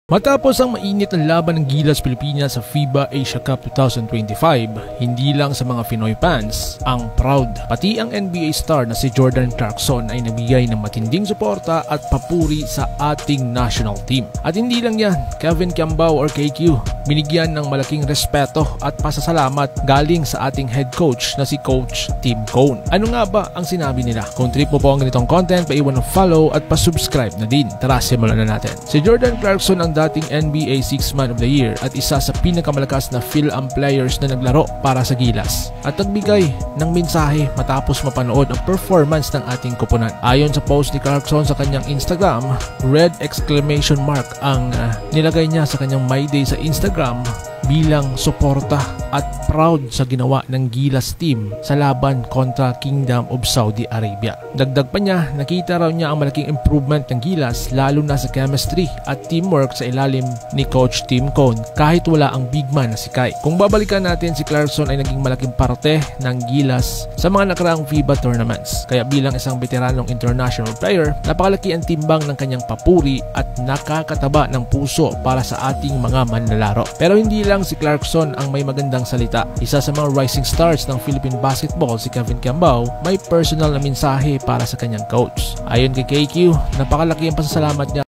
Matapos ang mainit na laban ng Gilas Pilipinas sa FIBA Asia Cup 2025, hindi lang sa mga Pinoy fans ang proud, pati ang NBA star na si Jordan Clarkson ay nabigay ng matinding suporta at papuri sa ating national team. At hindi lang yan, Kevin Kiambao or KQ, binigyan ng malaking respeto at pasasalamat galing sa ating head coach na si Coach Tim Cone. Ano nga ba ang sinabi nila? Kung trip mo po ang ganitong content, paiwan ng follow at pasubscribe na din. Tara, simulan na natin. Si Jordan Clarkson ang dating NBA 6th Man of the Year at isa sa pinakamalakas na Phil-Am players na naglaro para sa Gilas at nagbigay ng mensahe matapos mapanood ang performance ng ating koponan. Ayon sa post ni Clarkson sa kanyang Instagram, red exclamation mark ang nilagay niya sa kanyang My Day sa Instagram bilang suporta at proud sa ginawa ng Gilas team sa laban kontra Kingdom of Saudi Arabia. Dagdag pa niya, nakita raw niya ang malaking improvement ng Gilas lalo na sa chemistry at teamwork sa ilalim ni Coach Tim Cone kahit wala ang big man na si Kai. Kung babalikan natin, si Clarkson ay naging malaking parte ng Gilas sa mga nakaraang FIBA tournaments. Kaya bilang isang veteranong international player, napakalaki ang timbang ng kanyang papuri at nakakataba ng puso para sa ating mga manlalaro. Pero hindi lang si Clarkson ang may magandang salita. Isa sa mga rising stars ng Philippine basketball, si Kevin Kiambao, may personal na mensahe para sa kanyang coach. Ayon kay KQ, napakalaki ang pasasalamat niya